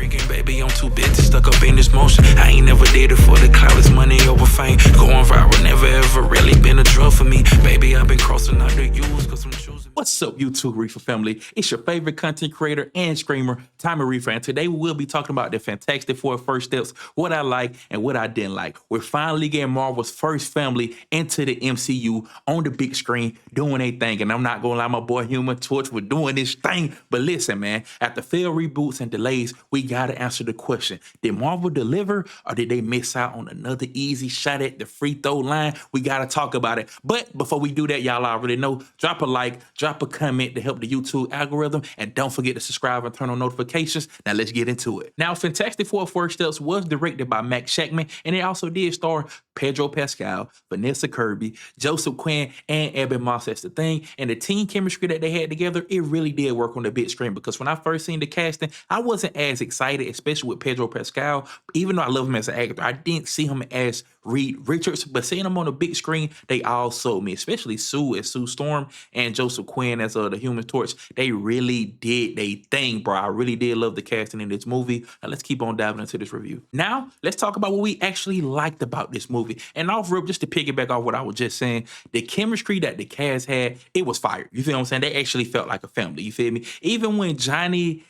freaking baby, I'm too busy, stuck up in this motion. I ain't never did it for the clout, it's money over fame. Going viral, never ever really been a drug for me. Baby, I've been crossing out the U's cause I'm choosing. What's up, YouTube Reefer family? It's your favorite content creator and screamer, Reefer, and today we will be talking about the Fantastic Four first steps, what I like and what I didn't like. We're finally getting Marvel's first family into the MCU on the big screen doing a thing, and I'm not gonna lie, my boy Human Torch was doing this thing. But listen, man, after failed reboots and delays, we gotta answer the question: did Marvel deliver, or did they miss out on another easy shot at the free throw line? We gotta talk about it. But before we do that, y'all already know, drop a like, drop a comment to help the YouTube algorithm, and don't forget to subscribe and turn on notifications. Now let's get into it. Now, Fantastic Four First Steps was directed by Max Shackman, and it also did star Pedro Pascal, Vanessa Kirby, Joseph Quinn, and Ebon Moss as the thing. And the team chemistry that they had together, it really did work on the big screen, because when I first seen the casting, I wasn't as excited, especially with Pedro Pascal. Even though I love him as an actor, I didn't see him as Reed Richards, but seeing him on the big screen, they all sold me, especially Sue as Sue Storm and Joseph Quinn as the Human Torch. They really did they thing, bro. I really did love the casting in this movie. Now let's keep on diving into this review. Now let's talk about what we actually liked about this movie. And off rip, just to piggyback off what I was just saying, the chemistry that the cast had, it was fire. You feel what I'm saying? They actually felt like a family. You feel me? Even when Johnny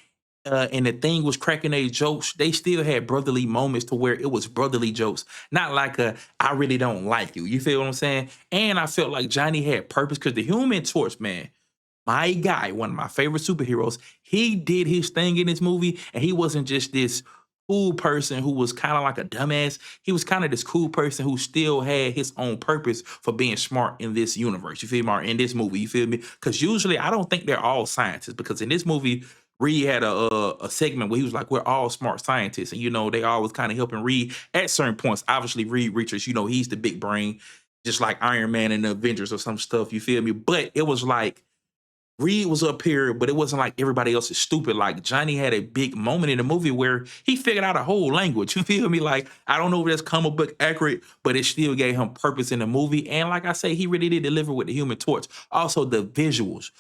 and the thing was cracking their jokes, they still had brotherly moments to where it was brotherly jokes, not like a I really don't like you. You feel what I'm saying? And I felt like Johnny had purpose, because the Human Torch, man, my guy, one of my favorite superheroes, he did his thing in this movie, and he wasn't just this cool person who was kind of like a dumbass. He was kind of this cool person who still had his own purpose for being smart in this universe. You feel me? Or in this movie, you feel me? Because usually I don't think they're all scientists, because in this movie, Reed had a segment where he was like, we're all smart scientists. And, you know, they always kind of helping Reed at certain points. Obviously, Reed Richards, you know, he's the big brain, just like Iron Man and the Avengers or some stuff, you feel me? But it was like, Reed was up here, but it wasn't like everybody else is stupid. Like, Johnny had a big moment in the movie where he figured out a whole language. You feel me? Like, I don't know if that's comic book accurate, but it still gave him purpose in the movie. And like I say, he really did deliver with the Human Torch. Also, the visuals,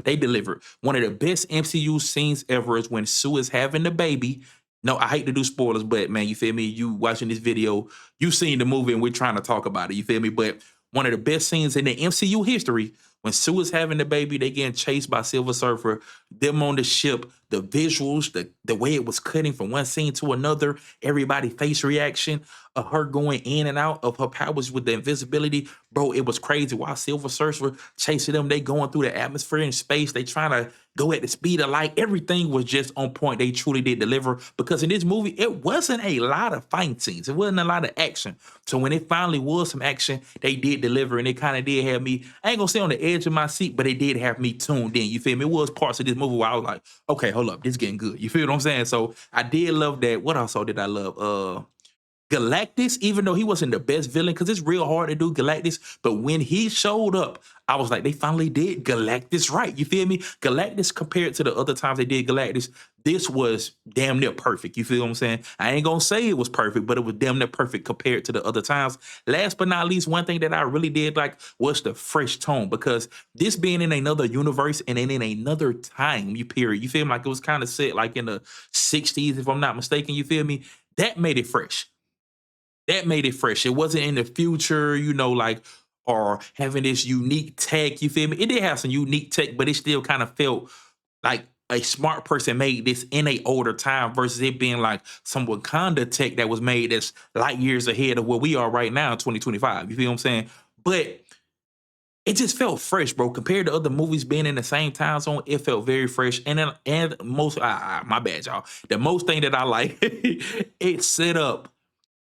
they delivered. One of the best MCU scenes ever is when Sue is having the baby. No, I hate to do spoilers, but man, you feel me? You watching this video, you seen the movie, and we're trying to talk about it. You feel me? But one of the best scenes in the MCU history, when Sue is having the baby, they getting chased by Silver Surfer, them on the ship, the visuals, the way it was cutting from one scene to another, everybody face reaction of her going in and out of her powers with the invisibility. Bro, it was crazy. While Silver Surfer chasing them, they going through the atmosphere and space. They trying to go at the speed of light. Everything was just on point. They truly did deliver, because in this movie, it wasn't a lot of fight scenes. It wasn't a lot of action. So when it finally was some action, they did deliver, and it kind of did have me, I ain't gonna say on the edge of my seat, but it did have me tuned in. You feel me? It was parts of this movie where I was like, okay, hold up, this is getting good. You feel what I'm saying? So I did love that. What else did I love? Galactus, even though he wasn't the best villain, because it's real hard to do Galactus, but when he showed up, I was like, they finally did Galactus right. You feel me? Galactus, compared to the other times they did Galactus, this was damn near perfect. You feel what I'm saying? I ain't gonna say it was perfect, but it was damn near perfect compared to the other times. Last but not least, one thing that I really did like was the fresh tone, because this being in another universe and in another time, you feel me? Like, it was kind of set like in the 60s, if I'm not mistaken, you feel me? That made it fresh. That made it fresh. It wasn't in the future, you know, like, or having this unique tech, you feel me? It did have some unique tech, but it still kind of felt like a smart person made this in a older time, versus it being like some Wakanda tech that was made that's light years ahead of where we are right now in 2025. You feel what I'm saying? But it just felt fresh, bro. Compared to other movies being in the same time zone, it felt very fresh. And then, and most, my bad, y'all. The most thing that I like, it set up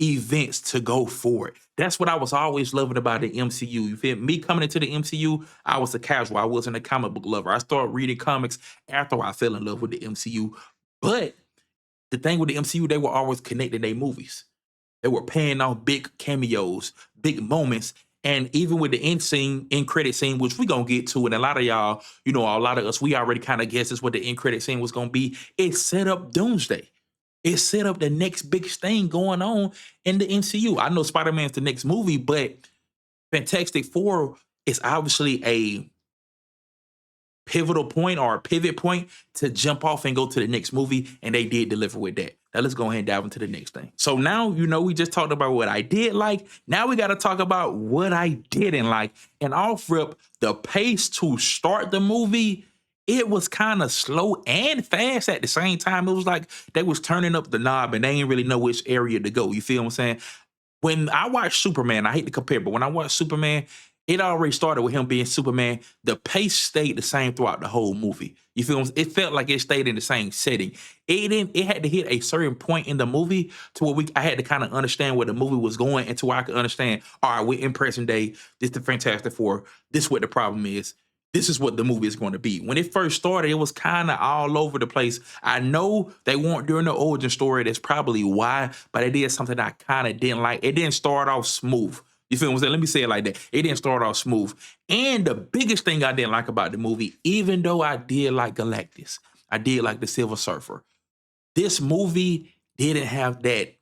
events to go forward. That's what I was always loving about the MCU. You feel me? Coming into the MCU, I was a casual. I wasn't a comic book lover. I started reading comics after I fell in love with the MCU. But the thing with the MCU, they were always connecting their movies. They were paying off big cameos, big moments. And even with the end credit scene, which we gonna get to, and a lot of y'all, you know, a lot of us, we already kind of guessed this what the end credit scene was gonna be. It set up Doomsday. It set up the next big thing going on in the MCU. I know Spider-Man's the next movie, but Fantastic Four is obviously a pivotal point or a pivot point to jump off and go to the next movie, and they did deliver with that. Now let's go ahead and dive into the next thing. So now, we just talked about what I did like. Now we got to talk about what I didn't like. And off rip, the pace to start the movie, it was kind of slow and fast at the same time. It was like they was turning up the knob and they didn't really know which area to go. You feel what I'm saying? When I watched Superman, I hate to compare, but when I watched Superman, it already started with him being Superman. The pace stayed the same throughout the whole movie. You feel me? It felt like it stayed in the same setting. It had to hit a certain point in the movie to where I had to kind of understand where the movie was going and to where I could understand, all right, we're in present day. This the Fantastic Four. This is what the problem is. This is what the movie is going to be. When it first started, it was kind of all over the place. I know they weren't doing the origin story. That's probably why, but it did something I kind of didn't like. It didn't start off smooth. You feel what I'm saying? Let me say it like that. It didn't start off smooth. And the biggest thing I didn't like about the movie, even though I did like Galactus, I did like the Silver Surfer, this movie didn't have that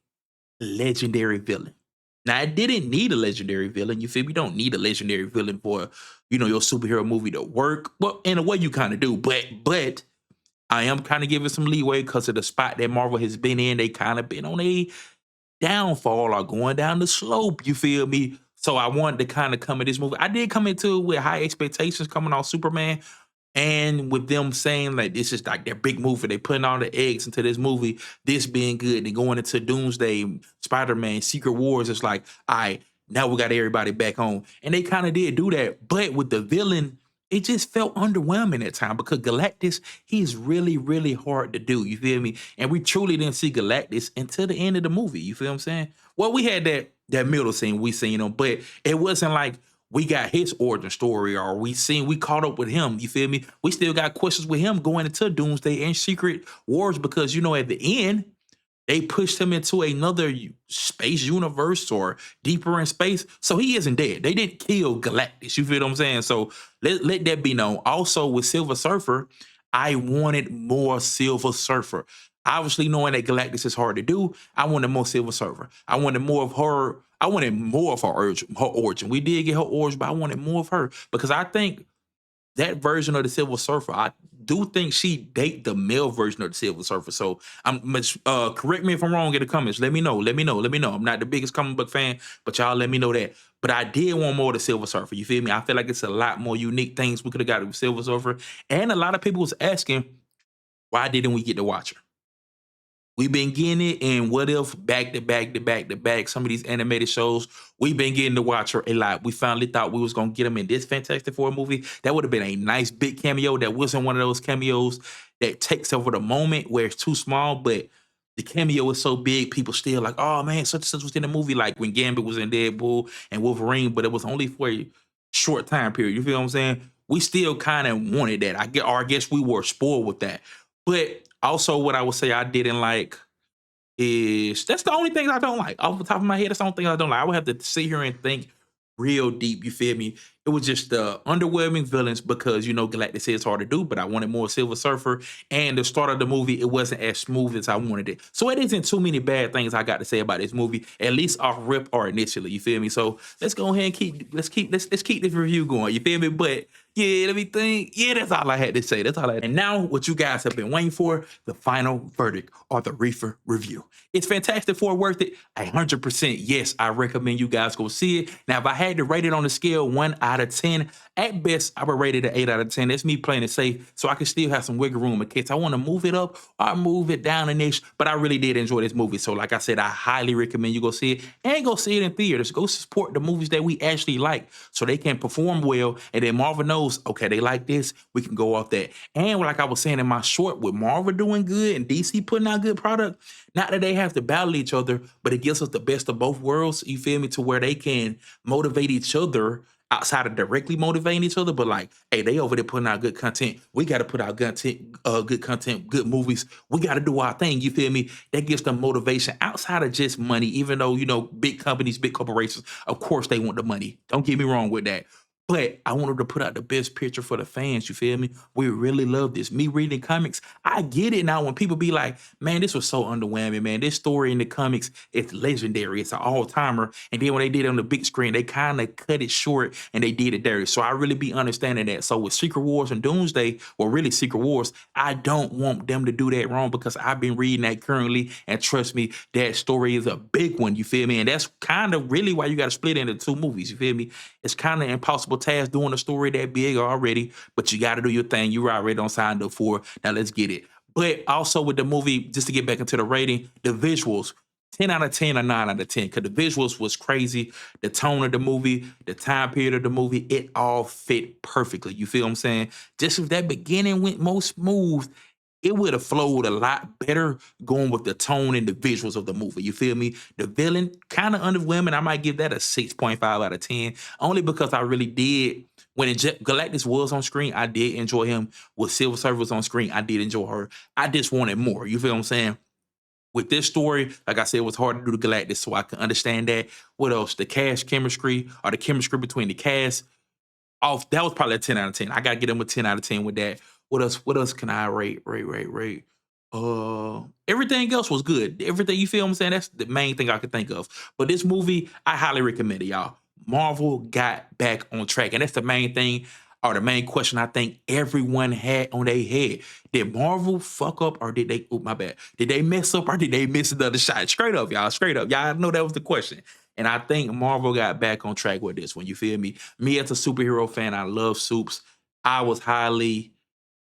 legendary villain. Now, it didn't need a legendary villain. You feel me? You don't need a legendary villain for, your superhero movie to work. Well, in a way you kind of do, but I am kind of giving some leeway because of the spot that Marvel has been in. They kind of been on a downfall or going down the slope, you feel me? So I wanted to kind of come at this movie. I did come into it with high expectations coming on Superman, and with them saying like this is like their big movie. They putting all the eggs into this movie, this being good. They going into Doomsday, Spider-Man, Secret Wars. It's like, all right, now we got everybody back home. And they kind of did do that. But with the villain, it just felt underwhelming at time because Galactus, he's really, really hard to do. You feel me? And we truly didn't see Galactus until the end of the movie. You feel what I'm saying? Well, we had that middle scene, we seen him, but it wasn't like we got his origin story or we caught up with him. You feel me? We still got questions with him going into Doomsday and Secret Wars because, at the end, they pushed him into another space universe or deeper in space. So he isn't dead. They didn't kill Galactus. You feel what I'm saying? So let that be known. Also with Silver Surfer, I wanted more Silver Surfer. Obviously, knowing that Galactus is hard to do, I wanted more Silver Surfer. I wanted more of her. I wanted more of her origin. We did get her origin, but I wanted more of her because I think that version of the Silver Surfer, I do think she date the male version of the Silver Surfer. So correct me if I'm wrong in the comments. Let me know. I'm not the biggest comic book fan, but y'all let me know that. But I did want more of the Silver Surfer. You feel me? I feel like it's a lot more unique things we could have got with Silver Surfer. And a lot of people was asking, why didn't we get to watch her? We've been getting it in What If, back to back to back to back. Some of these animated shows, we've been getting to watch her a lot. We finally thought we was going to get them in this Fantastic Four movie. That would have been a nice big cameo. That wasn't one of those cameos that takes over the moment where it's too small, but the cameo is so big, people still like, oh man, such and such was in the movie, like when Gambit was in Deadpool and Wolverine, but it was only for a short time period. You feel what I'm saying? We still kind of wanted that. I guess we were spoiled with that. But also, what I would say I didn't like is that's the only thing I don't like. Off the top of my head, that's the only thing I don't like. I would have to sit here and think real deep. You feel me? It was just the underwhelming villains because, Galactus is hard to do, but I wanted more Silver Surfer. And the start of the movie, it wasn't as smooth as I wanted it. So it isn't too many bad things I got to say about this movie, at least off rip or initially. You feel me? So let's go ahead and keep this review going. You feel me? But yeah, let me think. Yeah, that's all I had to say. And now what you guys have been waiting for, the final verdict or the Reefer review. It's Fantastic Four worth it? 100% yes, I recommend you guys go see it. Now, if I had to rate it on a scale 1 out of 10, at best, I would rate it an 8 out of 10. That's me playing it safe so I can still have some wiggle room in case I want to move it up or move it down an inch. But I really did enjoy this movie. So like I said, I highly recommend you go see it and go see it in theaters. Go support the movies that we actually like so they can perform well. And then Marvel knows, okay, they like this, we can go off that. And like I was saying in my short, with Marvel doing good and DC putting out good product, not that they have to battle each other, but it gives us the best of both worlds, you feel me, to where they can motivate each other outside of directly motivating each other, but like, hey, they over there putting out good content. We got to put out good content, good movies. We got to do our thing, you feel me? That gives them motivation outside of just money, even though, big companies, big corporations, of course they want the money. Don't get me wrong with that. But I wanted to put out the best picture for the fans, you feel me? We really love this. Me reading comics, I get it now when people be like, man, this was so underwhelming, man. This story in the comics, it's legendary. It's an all-timer. And then when they did it on the big screen, they kind of cut it short and they did it dirty. So I really be understanding that. So with Secret Wars and Doomsday, or really Secret Wars, I don't want them to do that wrong because I've been reading that currently. And trust me, that story is a big one, you feel me? And that's kind of really why you got to split into two movies, you feel me? It's kind of impossible task doing a story that big already, but you got to do your thing. You already on signed up for. Now let's get it. But also with the movie, just to get back into the rating, the visuals, 10 out of 10 or 9 out of 10, because the visuals was crazy. The tone of the movie, the time period of the movie, it all fit perfectly. You feel what I'm saying? Just if that beginning went more smooth, it would have flowed a lot better going with the tone and the visuals of the movie. You feel me? The villain, kind of underwhelming. I might give that a 6.5 out of 10, only because I really did. When Galactus was on screen, I did enjoy him. When Silver Surfer was on screen, I did enjoy her. I just wanted more. You feel what I'm saying? With this story, like I said, it was hard to do the Galactus, so I can understand that. What else? The cast chemistry, or the chemistry between the cast, off. That was probably a 10 out of 10. I gotta get them a 10 out of 10 with that. What else? What else can I rate? Everything else was good. Everything, you feel what I'm saying? That's the main thing I could think of. But this movie, I highly recommend it, y'all. Marvel got back on track. And that's the main thing, or the main question I think everyone had on their head. Did Marvel fuck up, or did they, oh my bad, did they mess up, or did they miss another shot? Straight up, y'all, straight up. Y'all know that was the question. And I think Marvel got back on track with this one. You feel me? Me as a superhero fan, I love soups. I was highly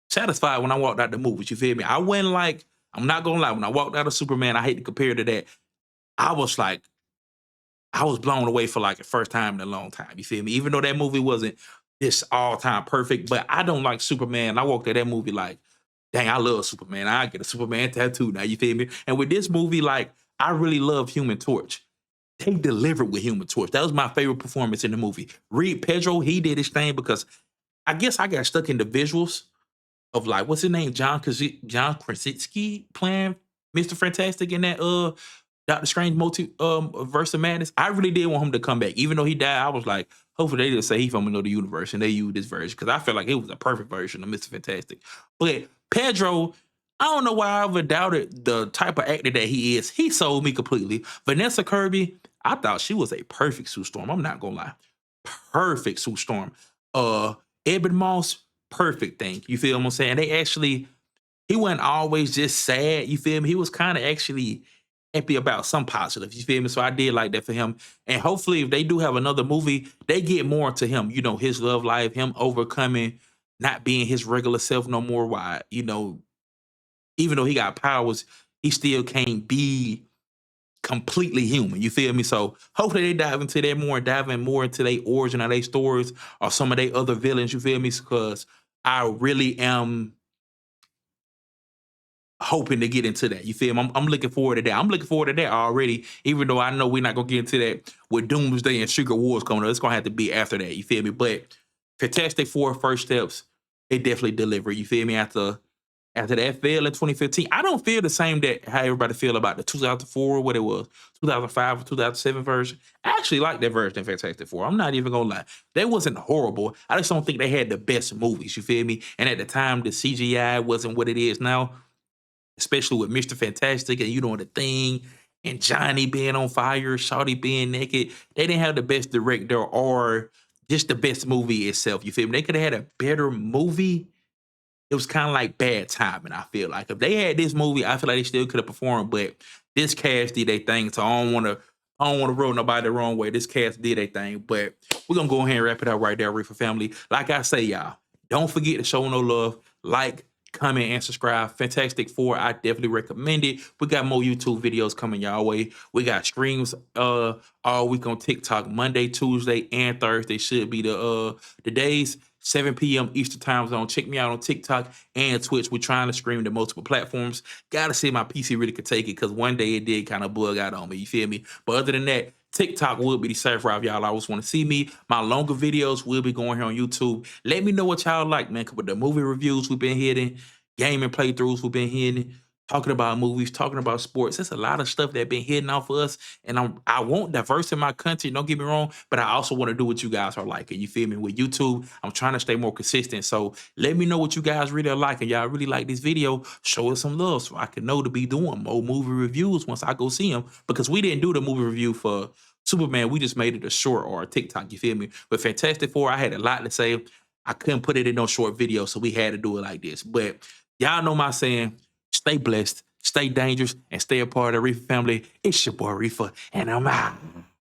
satisfied when I walked out the movies. You feel me? I went like, I'm not gonna lie, when I walked out of Superman, I hate to compare to that. I was like, I was blown away for like the first time in a long time. You feel me? Even though that movie wasn't this all-time perfect, but I don't like Superman. I walked out that movie like, dang, I love Superman. I get a Superman tattoo now. You feel me? And with this movie, like, I really love Human Torch. They delivered with Human Torch. That was my favorite performance in the movie. Pedro, he did his thing because I guess I got stuck in the visuals of like, what's his name? John Krasinski playing Mr. Fantastic in that Doctor Strange verse of madness. I really did want him to come back. Even though he died, I was like, hopefully they just say he from another universe and they use this version. Because I felt like it was a perfect version of Mr. Fantastic. But Pedro, I don't know why I ever doubted the type of actor that he is. He sold me completely. Vanessa Kirby, I thought she was a perfect Sue Storm. I'm not gonna lie. Perfect Sue Storm. Ebon Moss, perfect thing. You feel what I'm saying? They actually, he wasn't always just sad. You feel me? He was kind of actually happy about some positive. You feel me? So I did like that for him. And hopefully if they do have another movie, they get more into him. You know, his love life, him overcoming, not being his regular self no more. Why, you know, even though he got powers, he still can't be completely human. You feel me? So hopefully they dive into that more, diving more into their origin or their stories or some of their other villains. You feel me? Because I really am hoping to get into that. You feel me? I'm looking forward to that. I'm looking forward to that already, even though I know we're not going to get into that with Doomsday and Secret Wars coming up. It's going to have to be after that. You feel me? But Fantastic Four First Steps, it definitely delivered. You feel me? After that failed in 2015, I don't feel the same that how everybody feel about the 2004, what it was, 2005 or 2007 version. I actually like that version of Fantastic Four. I'm not even gonna lie. That wasn't horrible. I just don't think they had the best movies, you feel me? And at the time, the CGI wasn't what it is now, especially with Mr. Fantastic and you know the thing, and Johnny being on fire, Shawty being naked. They didn't have the best director or just the best movie itself, you feel me? They could have had a better movie. It was kind of like bad timing, I feel like. If they had this movie, I feel like they still could have performed, but this cast did their thing, so I don't want to roll nobody the wrong way. This cast did their thing, but we're going to go ahead and wrap it up right there, Reefer family. Like I say, y'all, don't forget to show no love. Like, comment, and subscribe. Fantastic Four, I definitely recommend it. We got more YouTube videos coming y'all way. We got streams all week on TikTok. Monday, Tuesday, and Thursday should be the days. 7 p.m. Eastern time zone. Check me out on TikTok and Twitch. We're trying to stream to multiple platforms. Gotta see if my PC really could take it, because one day it did kind of bug out on me. You feel me? But other than that, TikTok will be the safe route. Y'all always want to see me. My longer videos will be going here on YouTube. Let me know what y'all like, man. With the movie reviews we've been hitting, gaming playthroughs we've been hitting, talking about movies, talking about sports. There's a lot of stuff that been hitting off of us, and I want diverse in my content. Don't get me wrong, but I also want to do what you guys are liking. You feel me? With YouTube, I'm trying to stay more consistent. So let me know what you guys really are liking. Y'all really like this video? Show us some love so I can know to be doing more movie reviews once I go see them. Because we didn't do the movie review for Superman. We just made it a short or a TikTok. You feel me? But Fantastic Four, I had a lot to say. I couldn't put it in no short video, so we had to do it like this. But y'all know my saying. Stay blessed, stay dangerous, and stay a part of the Reefer family. It's your boy Reefer, and I'm out.